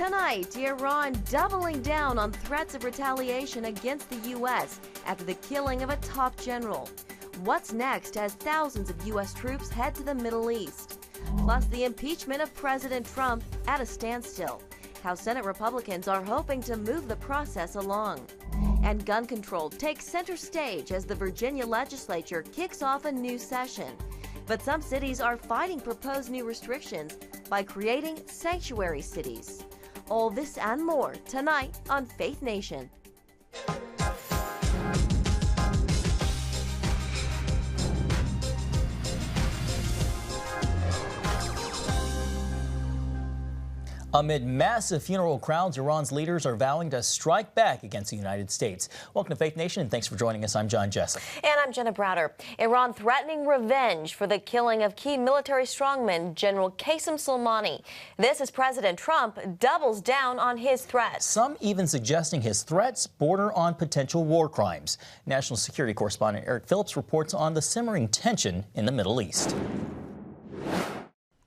Tonight, Iran doubling down on threats of retaliation against the U.S. after the killing of a top general. What's next as thousands of U.S. troops head to the Middle East? Plus, the impeachment of President Trump at a standstill. How Senate Republicans are hoping to move the process along. And gun control takes center stage as the Virginia legislature kicks off a new session. But some cities are fighting proposed new restrictions by creating sanctuary cities. All this and more tonight on Faith Nation. Amid massive funeral crowds, Iran's leaders are vowing to strike back against the United States. Welcome to Faith Nation, and thanks for joining us. I'm John Jessup. And I'm Jenna Browder. Iran threatening revenge for the killing of key military strongman General Qasem Soleimani. This as President Trump doubles down on his threats. Some even suggesting his threats border on potential war crimes. National security correspondent Eric Phillips reports on the simmering tension in the Middle East.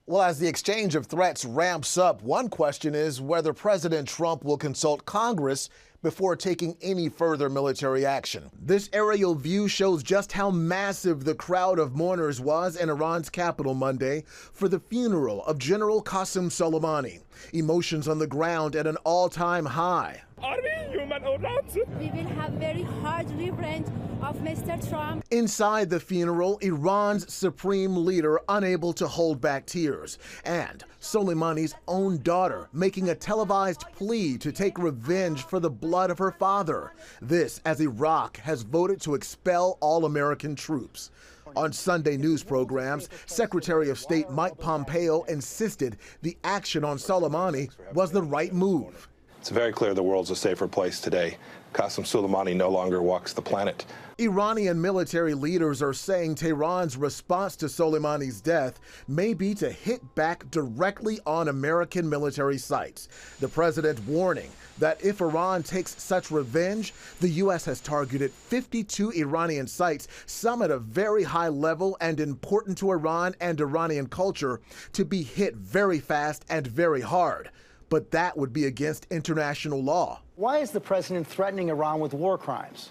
Well, as the exchange of threats ramps up, one question is whether President Trump will consult Congress before taking any further military action. This aerial view shows just how massive the crowd of mourners was in Iran's capital Monday for the funeral of General Qasem Soleimani. Emotions on the ground at an all-time high. We will have very hard revenge of Mr. Trump. Inside the funeral, Iran's supreme leader unable to hold back tears, and Soleimani's own daughter making a televised plea to take revenge for the blood of her father. This as Iraq has voted to expel all American troops. On Sunday news programs, Secretary of State Mike Pompeo insisted the action on Soleimani was the right move. It's very clear the world's a safer place today. Qasem Soleimani no longer walks the planet. Iranian military leaders are saying Tehran's response to Soleimani's death may be to hit back directly on American military sites. The president warning that if Iran takes such revenge, the U.S. has targeted 52 Iranian sites, some at a very high level and important to Iran and Iranian culture, to be hit very fast and very hard. But that would be against international law. Why is the president threatening Iran with war crimes?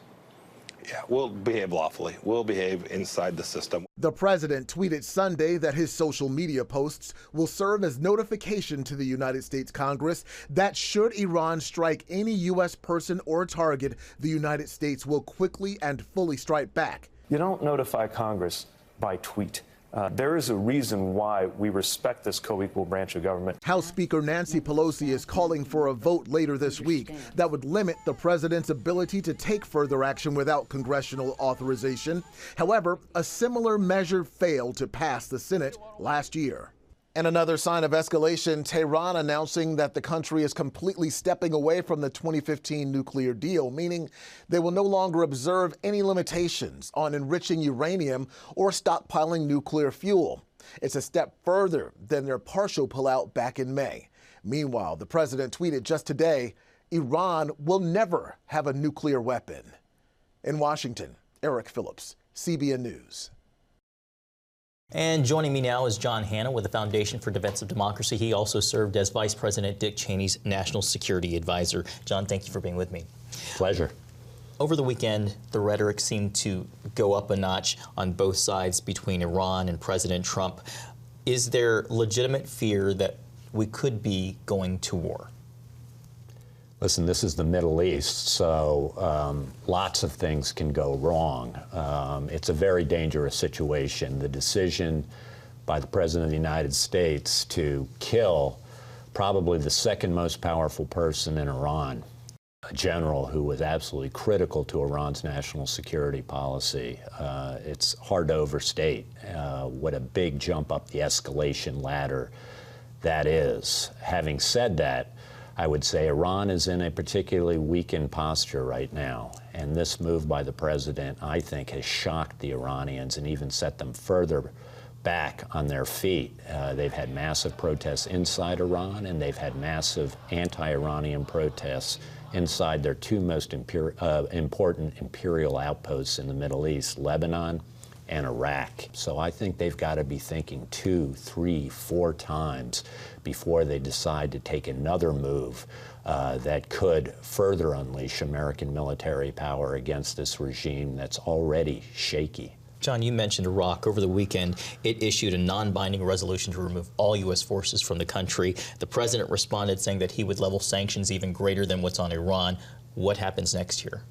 Yeah, we'll behave lawfully. We'll behave inside the system. The president tweeted Sunday that his social media posts will serve as notification to the United States Congress that should Iran strike any U.S. person or target, the United States will quickly and fully strike back. You don't notify Congress by tweet. There is a reason why we respect this co-equal branch of government. House Speaker Nancy Pelosi is calling for a vote later this week that would limit the president's ability to take further action without congressional authorization. However, a similar measure failed to pass the Senate last year. And another sign of escalation, Tehran announcing that the country is completely stepping away from the 2015 nuclear deal, meaning they will no longer observe any limitations on enriching uranium or stockpiling nuclear fuel. It's a step further than their partial pullout back in May. Meanwhile, the president tweeted just today, Iran will never have a nuclear weapon. In Washington, Eric Phillips, CBN News. And joining me now is John Hanna with the Foundation for Defense of Democracy. He also served as Vice President Dick Cheney's National Security Advisor. John, thank you for being with me. Pleasure. Over the weekend, the rhetoric seemed to go up a notch on both sides between Iran and President Trump. Is there legitimate fear that we could be going to war? Listen, this is the Middle East, so lots of things can go wrong. It's a very dangerous situation. The decision by the President of the United States to kill probably the second most powerful person in Iran, a general who was absolutely critical to Iran's national security policy, it's hard to overstate what a big jump up the escalation ladder that is. Having said that, I would say Iran is in a particularly weakened posture right now, and this move by the president, I think, has shocked the Iranians and even set them further back on their feet. They've had massive protests inside Iran, and they've had massive anti-Iranian protests inside their two most important imperial outposts in the Middle East, Lebanon and Iraq. So I think they've got to be thinking 2, 3, 4 times before they decide to take another move that could further unleash American military power against this regime that's already shaky. John, you mentioned Iraq. Over the weekend, it issued a non-binding resolution to remove all U.S. forces from the country. The president responded saying that he would level sanctions even greater than what's on Iran. What happens next year?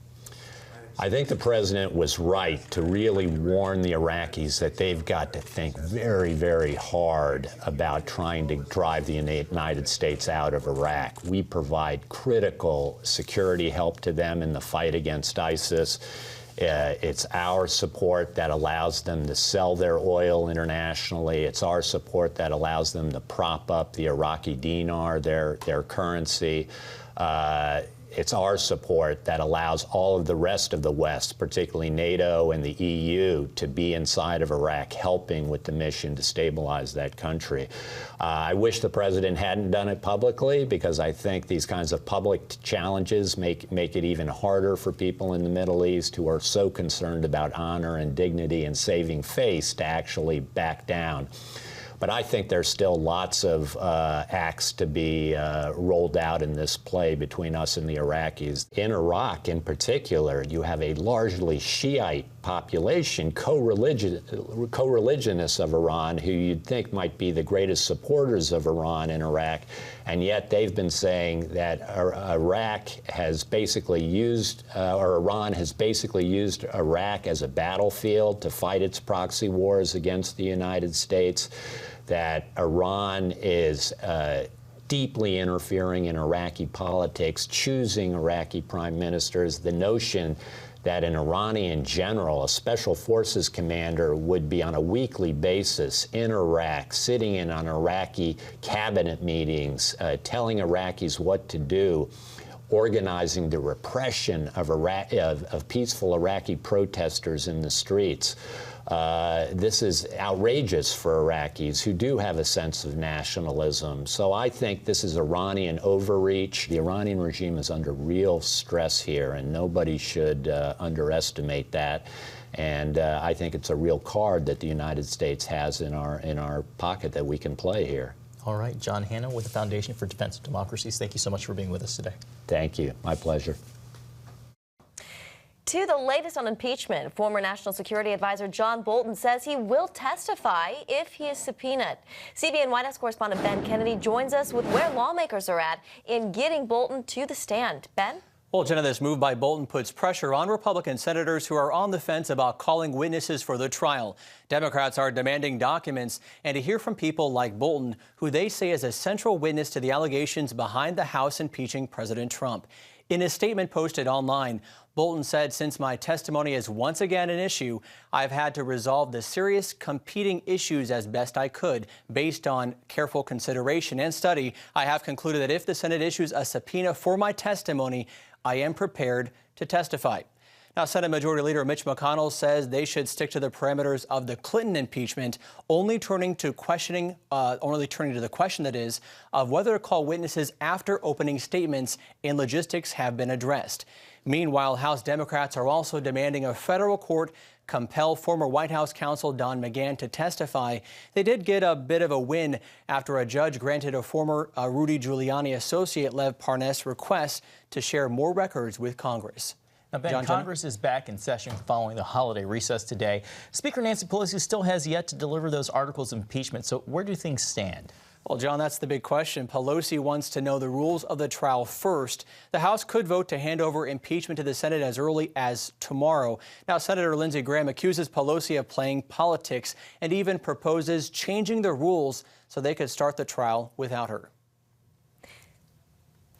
I think the president was right to really warn the Iraqis that they've got to think very, very hard about trying to drive the United States out of Iraq. We provide critical security help to them in the fight against ISIS. It's our support that allows them to sell their oil internationally. It's our support that allows them to prop up the Iraqi dinar, their currency. It's our support that allows all of the rest of the West, particularly NATO and the EU, to be inside of Iraq, helping with the mission to stabilize that country. I wish the president hadn't done it publicly, because I think these kinds of public challenges make it even harder for people in the Middle East who are so concerned about honor and dignity and saving face to actually back down. But I think there's still lots of acts to be rolled out in this play between us and the Iraqis. In Iraq, in particular, you have a largely Shiite population, co-religionists of Iran, who you'd think might be the greatest supporters of Iran in Iraq, and yet they've been saying that Iraq has basically used, or Iran has basically used Iraq as a battlefield to fight its proxy wars against the United States, that Iran is deeply interfering in Iraqi politics, choosing Iraqi prime ministers, the notion that an Iranian general, a special forces commander, would be on a weekly basis in Iraq, sitting in on Iraqi cabinet meetings, telling Iraqis what to do, organizing the repression of peaceful Iraqi protesters in the streets. This is outrageous for Iraqis who do have a sense of nationalism. So I think this is Iranian overreach. The Iranian regime is under real stress here, and nobody should underestimate that. And I think it's a real card that the United States has in our pocket that we can play here. All right, John Hanna with the Foundation for Defense of Democracies, thank you so much for being with us today. Thank you. My pleasure. To the latest on impeachment, former National Security Advisor John Bolton says he will testify if he is subpoenaed. CBN White House correspondent Ben Kennedy joins us with where lawmakers are at in getting Bolton to the stand. Ben? Well, Jenna, this move by Bolton puts pressure on Republican senators who are on the fence about calling witnesses for the trial. Democrats are demanding documents and to hear from people like Bolton, who they say is a central witness to the allegations behind the House impeaching President Trump. In a statement posted online, Bolton said, "Since my testimony is once again an issue, I've had to resolve the serious competing issues as best I could. Based on careful consideration and study, I have concluded that if the Senate issues a subpoena for my testimony, I am prepared to testify." Now, Senate Majority Leader Mitch McConnell says they should stick to the parameters of the Clinton impeachment, only turning to the question that is of whether to call witnesses after opening statements and logistics have been addressed. Meanwhile, House Democrats are also demanding a federal court compel former White House counsel Don McGahn to testify. They did get a bit of a win after a judge granted a former Rudy Giuliani associate Lev Parnas request to share more records with Congress. Now, Ben, Congress is back in session following the holiday recess today. Speaker Nancy Pelosi still has yet to deliver those articles of impeachment. So where do things stand? Well, John, that's the big question. Pelosi wants to know the rules of the trial first. The House could vote to hand over impeachment to the Senate as early as tomorrow. Now, Senator Lindsey Graham accuses Pelosi of playing politics and even proposes changing the rules so they could start the trial without her.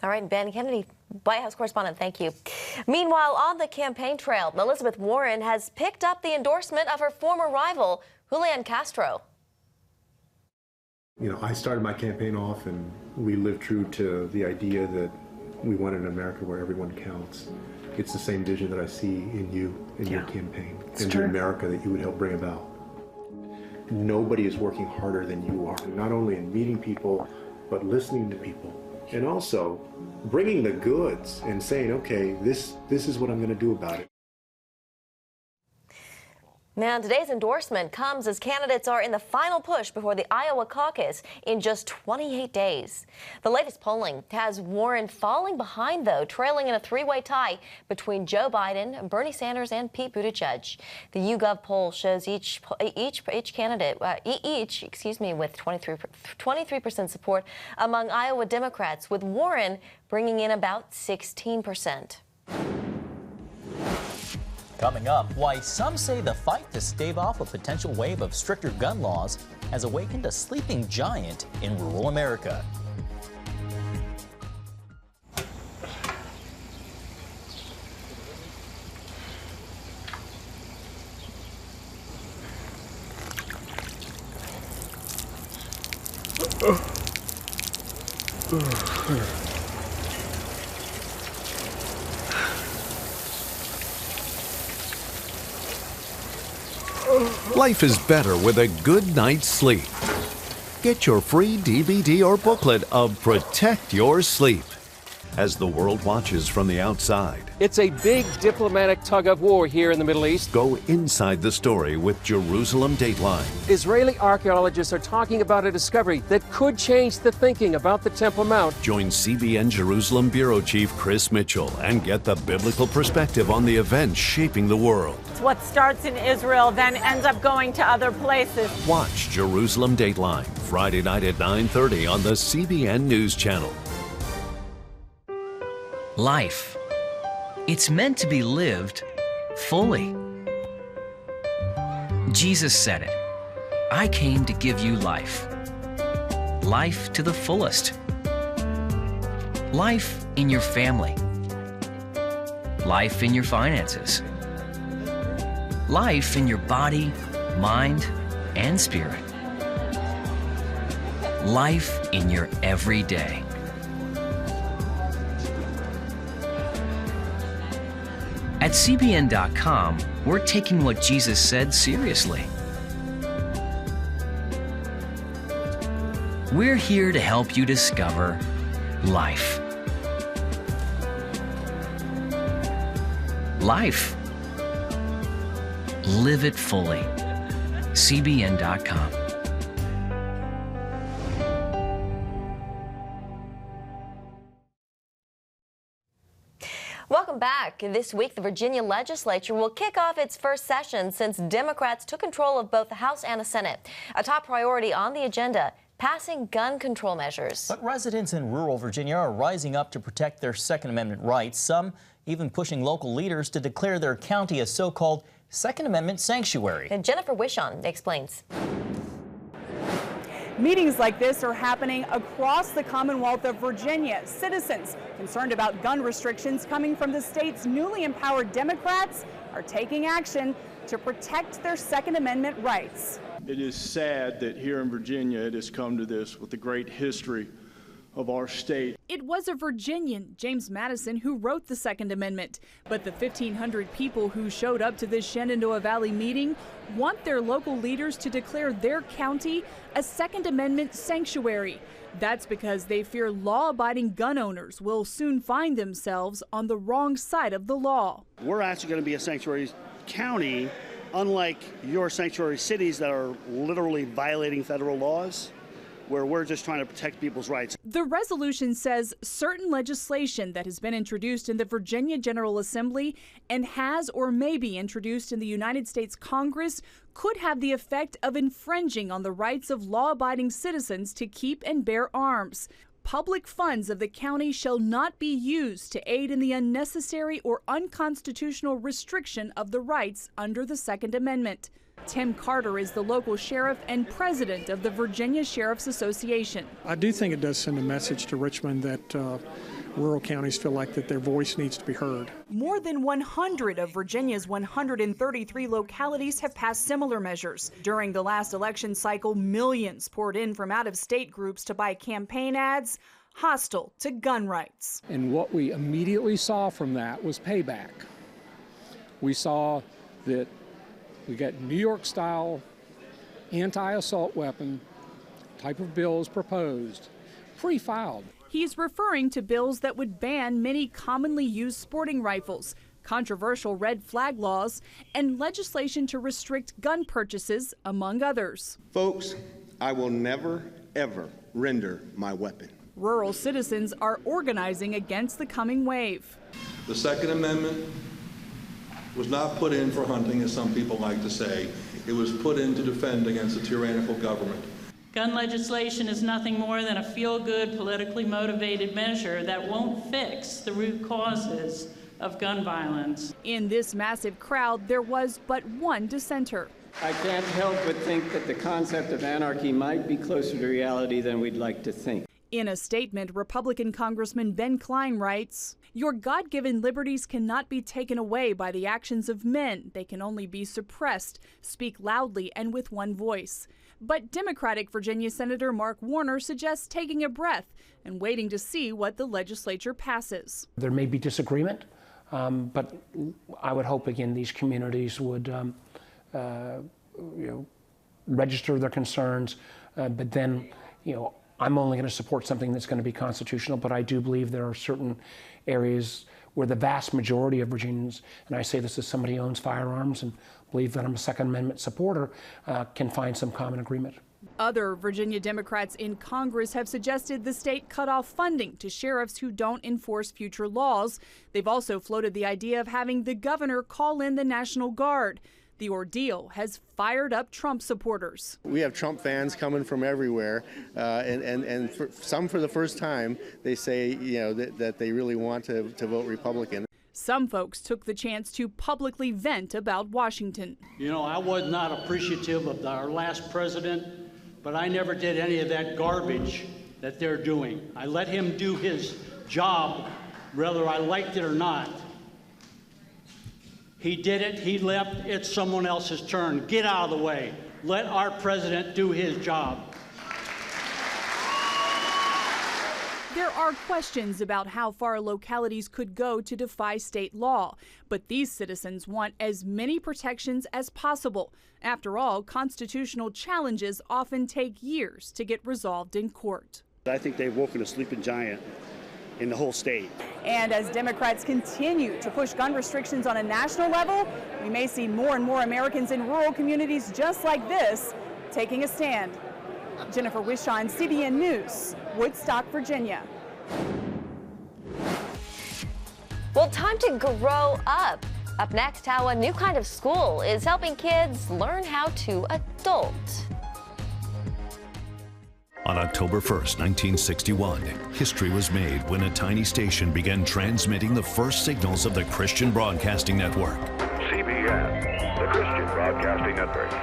All right, Ben Kennedy, White House correspondent, thank you. Meanwhile, on the campaign trail, Elizabeth Warren has picked up the endorsement of her former rival, Julian Castro. You know, I started my campaign off and we lived true to the idea that we want an America where everyone counts. It's the same vision that I see in you, in your campaign, in the America that you would help bring about. Nobody is working harder than you are, not only in meeting people, but listening to people. And also bringing the goods and saying, okay, this is what I'm going to do about it. Now, today's endorsement comes as candidates are in the final push before the Iowa caucus in just 28 days. The latest polling has Warren falling behind, though, trailing in a three-way tie between Joe Biden, Bernie Sanders, and Pete Buttigieg. The YouGov poll shows each candidate, with 23% support among Iowa Democrats, with Warren bringing in about 16%. Coming up, why some say the fight to stave off a potential wave of stricter gun laws has awakened a sleeping giant in rural America. Life is better with a good night's sleep. Get your free DVD or booklet of Protect Your Sleep as the world watches from the outside. It's a big diplomatic tug of war here in the Middle East. Go inside the story with Jerusalem Dateline. Israeli archaeologists are talking about a discovery that could change the thinking about the Temple Mount. Join CBN Jerusalem Bureau Chief Chris Mitchell and get the biblical perspective on the events shaping the world. It's what starts in Israel then ends up going to other places. Watch Jerusalem Dateline Friday night at 9:30 on the CBN News Channel. Life. It's meant to be lived fully. Jesus said it. I came to give you life. Life to the fullest. Life in your family. Life in your finances. Life in your body, mind, and spirit. Life in your everyday. At CBN.com, we're taking what Jesus said seriously. We're here to help you discover life. Life. Live it fully. CBN.com. Welcome back. This week, the Virginia legislature will kick off its first session since Democrats took control of both the House and the Senate. A top priority on the agenda, passing gun control measures. But residents in rural Virginia are rising up to protect their Second Amendment rights, some even pushing local leaders to declare their county a so-called Second Amendment sanctuary. And Jennifer Wishon explains. Meetings like this are happening across the Commonwealth of Virginia. Citizens concerned about gun restrictions coming from the state's newly empowered Democrats are taking action to protect their Second Amendment rights. It is sad that here in Virginia it has come to this with the great history of our state. It was a Virginian, James Madison, who wrote the Second Amendment. But the 1,500 people who showed up to this Shenandoah Valley meeting want their local leaders to declare their county a Second Amendment sanctuary. That's because they fear law-abiding gun owners will soon find themselves on the wrong side of the law. We're actually going to be a sanctuary county, unlike your sanctuary cities that are literally violating federal laws, where we're just trying to protect people's rights. The resolution says certain legislation that has been introduced in the Virginia General Assembly and has or may be introduced in the United States Congress could have the effect of infringing on the rights of law-abiding citizens to keep and bear arms. Public funds of the county shall not be used to aid in the unnecessary or unconstitutional restriction of the rights under the Second Amendment. Tim Carter is the local sheriff and president of the Virginia Sheriff's Association. I do think it does send a message to Richmond that rural counties feel like that their voice needs to be heard. More than 100 of Virginia's 133 localities have passed similar measures. During the last election cycle, millions poured in from out-of-state groups to buy campaign ads hostile to gun rights. And what we immediately saw from that was payback. We saw that we got New York-style anti-assault weapon type of bills proposed, pre-filed. He's referring to bills that would ban many commonly used sporting rifles. controversial red flag laws, and legislation to restrict gun purchases, among others. Folks, I will never, ever render my weapon. Rural citizens are organizing against the coming wave. The Second Amendment was not put in for hunting, as some people like to say. It was put in to defend against a tyrannical government. Gun legislation is nothing more than a feel-good, politically motivated measure that won't fix the root causes of gun violence. In this massive crowd, there was but one dissenter. I can't help but think that the concept of anarchy might be closer to reality than we'd like to think. In a statement, Republican Congressman Ben Cline writes, "Your God-given liberties cannot be taken away by the actions of men. They can only be suppressed. Speak loudly and with one voice." But Democratic Virginia Senator Mark Warner suggests taking a breath and waiting to see what the legislature passes. There may be disagreement, but I would hope, again, these communities would register their concerns, but then, I'm only going to support something that's going to be constitutional, but I do believe there are certain areas where the vast majority of Virginians, and I say this as somebody who owns firearms and believe that I'm a Second Amendment supporter, can find some common agreement. Other Virginia Democrats in Congress have suggested the state cut off funding to sheriffs who don't enforce future laws. They've also floated the idea of having the governor call in the National Guard. The ordeal has fired up Trump supporters. We have Trump fans coming from everywhere, and for some, for the first time, they say that they really want to vote Republican. Some folks took the chance to publicly vent about Washington. I was not appreciative of our last president, but I never did any of that garbage that they're doing. I let him do his job, whether I liked it or not. He did it, he left, it's someone else's turn. Get out of the way. Let our president do his job. There are questions about how far localities could go to defy state law, but these citizens want as many protections as possible. After all, constitutional challenges often take years to get resolved in court. I think they've woken a sleeping giant in the whole state. And as Democrats continue to push gun restrictions on a national level, we may see more and more Americans in rural communities just like this taking a stand. Jennifer Wishaw, CBN News, Woodstock, Virginia. Well, time to grow up. Up next, how a new kind of school is helping kids learn how to adult. On October 1st, 1961, history was made when a tiny station began transmitting the first signals of the Christian Broadcasting Network. CBN, the Christian Broadcasting Network.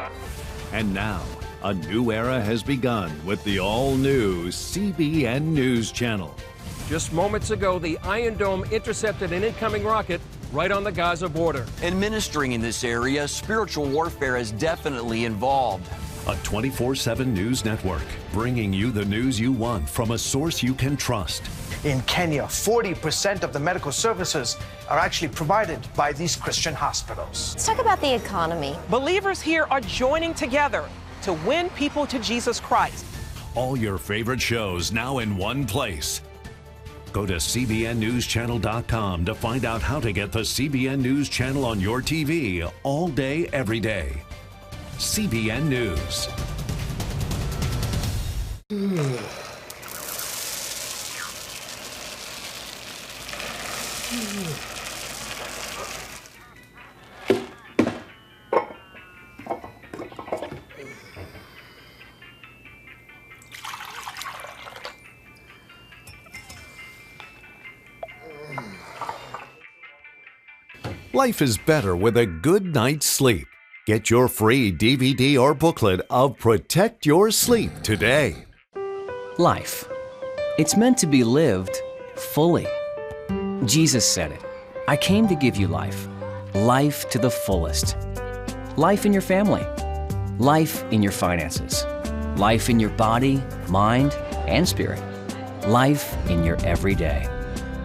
And now, a new era has begun with the all-new CBN News Channel. Just moments ago, the Iron Dome intercepted an incoming rocket right on the Gaza border. Administering in this area, spiritual warfare is definitely involved. A 24/7 news network, bringing you the news you want from a source you can trust. In Kenya, 40% of the medical services are actually provided by these Christian hospitals. Let's talk about the economy. Believers here are joining together to win people to Jesus Christ. All your favorite shows now in one place. Go to cbnnewschannel.com to find out how to get the CBN News Channel on your TV all day, every day. CBN News. Life is better with a good night's sleep. Get your free DVD or booklet of Protect Your Sleep today. Life. It's meant to be lived fully. Jesus said it. I came to give you life. Life to the fullest. Life in your family. Life in your finances. Life in your body, mind, and spirit. Life in your everyday.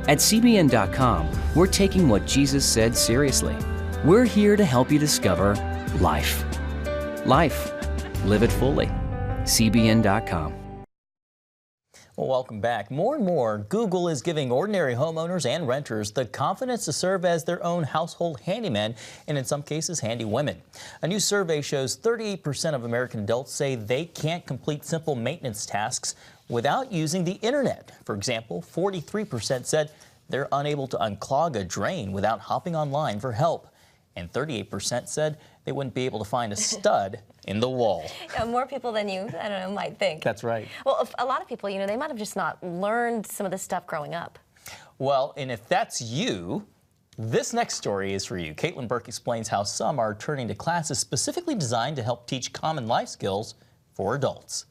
At CBN.com, we're taking what Jesus said seriously. We're here to help you discover life. Life. Live it fully. CBN.com. Well, welcome back. More and more, Google is giving ordinary homeowners and renters the confidence to serve as their own household handymen, and in some cases, handy women. A new survey shows 38% of American adults say they can't complete simple maintenance tasks without using the internet. For example, 43% said they're unable to unclog a drain without hopping online for help. And 38% said they wouldn't be able to find a stud in the wall. Yeah, more people than you, I don't know, might think. That's right. Well, a lot of people, they might have just not learned some of this stuff growing up. Well, and if that's you, this next story is for you. Caitlin Burke explains how some are turning to classes specifically designed to help teach common life skills for adults.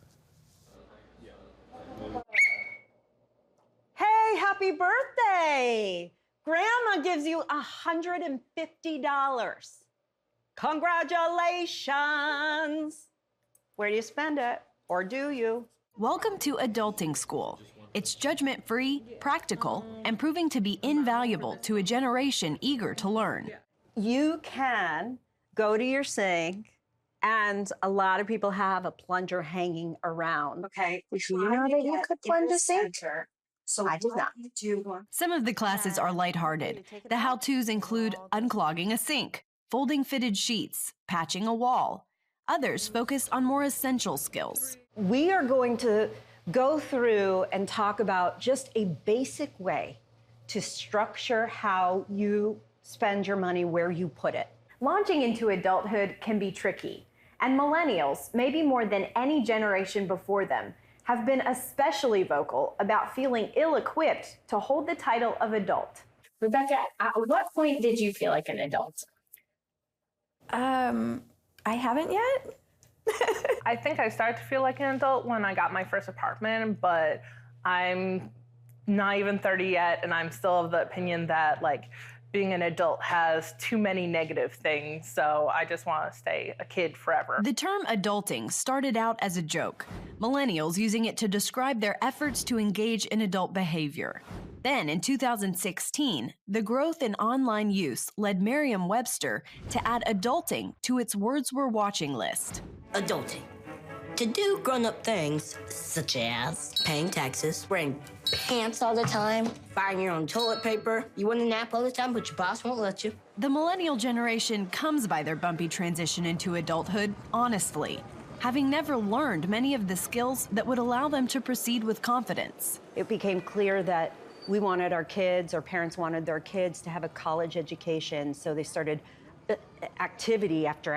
Hey, happy birthday! Grandma gives you $150. Congratulations! Where do you spend it? Or do you? Welcome to Adulting School. It's judgment-free, practical, and proving to be invaluable to a generation eager to learn. You can go to your sink, and a lot of people have a plunger hanging around. Okay, you know that you could plunge a sink? So I did not. Some of the classes are lighthearted. The how-tos include unclogging a sink, folding fitted sheets, patching a wall. Others focus on more essential skills. We are going to go through and talk about just a basic way to structure how you spend your money, where you put it. Launching into adulthood can be tricky, and millennials, maybe more than any generation before them, have been especially vocal about feeling ill-equipped to hold the title of adult. Rebecca, at what point did you feel like an adult? I haven't yet. I think I started to feel like an adult when I got my first apartment, but I'm not even 30 yet, and I'm still of the opinion that being an adult has too many negative things, so I just want to stay a kid forever. The term adulting started out as a joke, millennials using it to describe their efforts to engage in adult behavior. Then, in 2016, the growth in online use led Merriam-Webster to add adulting to its words we're watching list. Adulting. To do grown-up things, such as paying taxes, wearing pants all the time, buying your own toilet paper. You want to nap all the time, but your boss won't let you. The millennial generation comes by their bumpy transition into adulthood honestly, having never learned many of the skills that would allow them to proceed with confidence. It became clear that we wanted our parents wanted their kids to have a college education, so they started activity after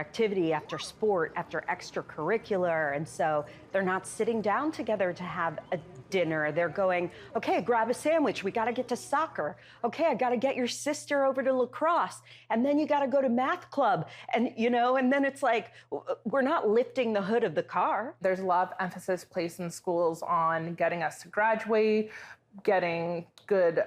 sport, after extracurricular, and so they're not sitting down together to have a dinner. They're going, okay, grab a sandwich, we gotta get to soccer. Okay, I gotta get your sister over to lacrosse, and then you gotta go to math club, and and then it's like, we're not lifting the hood of the car. There's a lot of emphasis placed in schools on getting us to graduate, getting good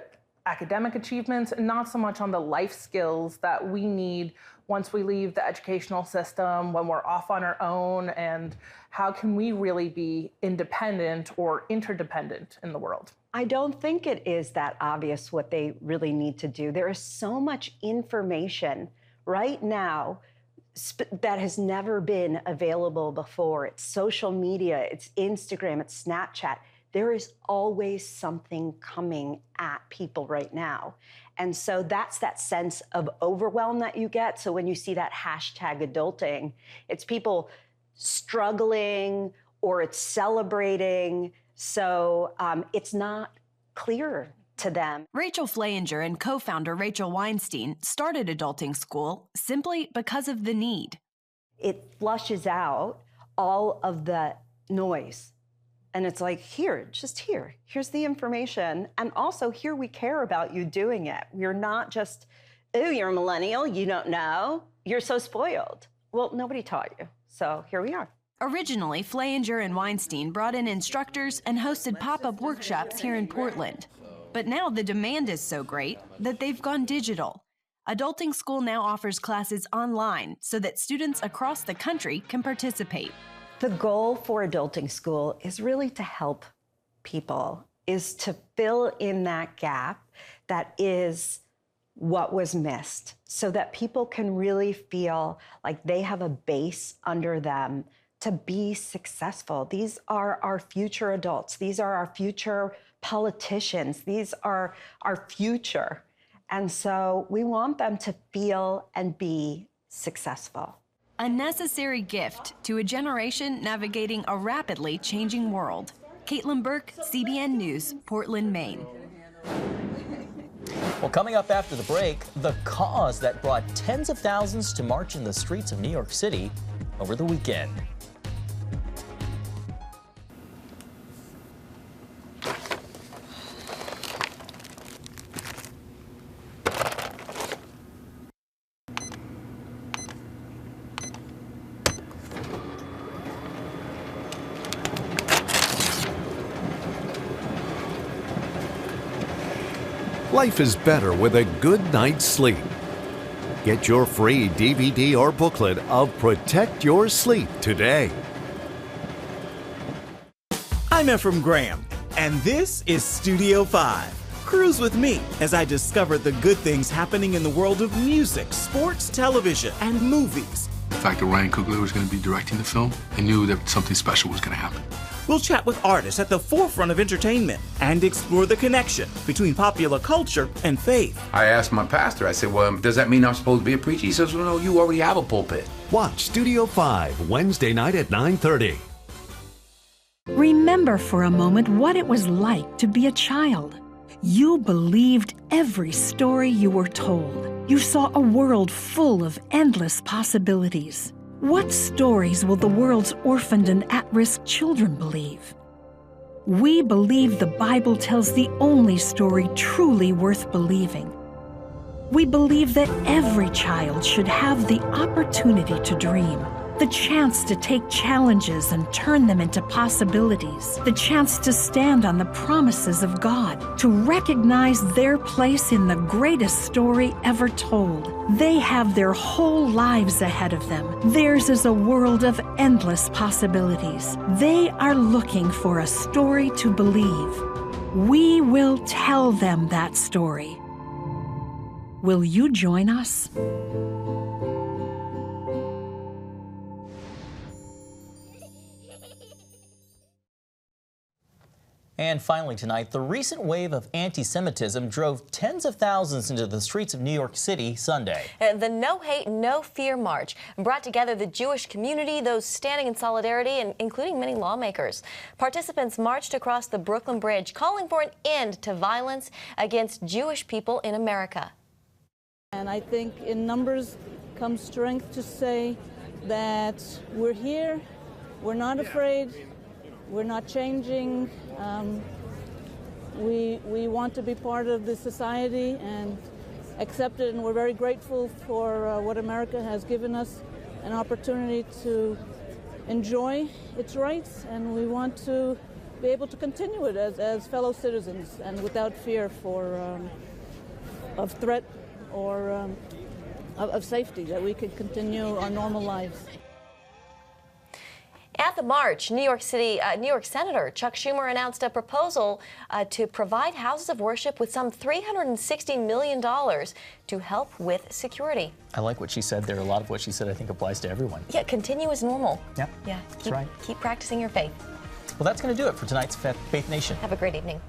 academic achievements, and not so much on the life skills that we need once we leave the educational system, when we're off on our own, and how can we really be independent or interdependent in the world? I don't think it is that obvious what they really need to do. There is so much information right now that has never been available before. It's social media, it's Instagram, it's Snapchat. There is always something coming at people right now. And so that's that sense of overwhelm that you get. So when you see that hashtag adulting, it's people struggling or it's celebrating. So it's not clear to them. Rachel Flahinger and co-founder Rachel Weinstein started Adulting School simply because of the need. It flushes out all of the noise. And it's like, here's the information. And also here we care about you doing it. We're not just, oh, you're a millennial, you don't know, you're so spoiled. Well, nobody taught you. So here we are. Originally, Flahinger and Weinstein brought in instructors and hosted pop-up workshops here in Portland. But now the demand is so great that they've gone digital. Adulting School now offers classes online so that students across the country can participate. The goal for Adulting School is really to help people, is to fill in that gap that is what was missed, so that people can really feel like they have a base under them to be successful. These are our future adults. These are our future politicians. These are our future. And so we want them to feel and be successful. A necessary gift to a generation navigating a rapidly changing world. Caitlin Burke, CBN News, Portland, Maine. Well, coming up after the break, the cause that brought tens of thousands to march in the streets of New York City over the weekend. Life is better with a good night's sleep. Get your free DVD or booklet of Protect Your Sleep today. I'm Ephraim Graham, and this is Studio 5. Cruise with me as I discover the good things happening in the world of music, sports, television, and movies. The fact that Ryan Coogler was going to be directing the film, I knew that something special was going to happen. We'll chat with artists at the forefront of entertainment and explore the connection between popular culture and faith. I asked my pastor, I said, well, does that mean I'm supposed to be a preacher? He says, well, no, you already have a pulpit. Watch Studio 5 Wednesday night at 9:30. Remember for a moment what it was like to be a child. You believed every story you were told. You saw a world full of endless possibilities. What stories will the world's orphaned and at-risk children believe? We believe the Bible tells the only story truly worth believing. We believe that every child should have the opportunity to dream, the chance to take challenges and turn them into possibilities, the chance to stand on the promises of God, to recognize their place in the greatest story ever told. They have their whole lives ahead of them. Theirs is a world of endless possibilities. They are looking for a story to believe. We will tell them that story. Will you join us? And finally tonight, the recent wave of anti-Semitism drove tens of thousands into the streets of New York City Sunday. The No Hate, No Fear March brought together the Jewish community, those standing in solidarity, and including many lawmakers. Participants marched across the Brooklyn Bridge, calling for an end to violence against Jewish people in America. And I think in numbers comes strength to say that we're here, we're not afraid, we're not changing. We want to be part of the society and accept it, and we're very grateful for what America has given us, an opportunity to enjoy its rights, and we want to be able to continue it as fellow citizens and without fear of threat or of safety, that we could continue our normal lives. At the march, New York Senator Chuck Schumer announced a proposal to provide houses of worship with some $360 million to help with security. I like what she said there. A lot of what she said I think applies to everyone. Yeah, continue as normal. Yep, yeah, that's right. Keep practicing your faith. Well, that's going to do it for tonight's Faith Nation. Have a great evening.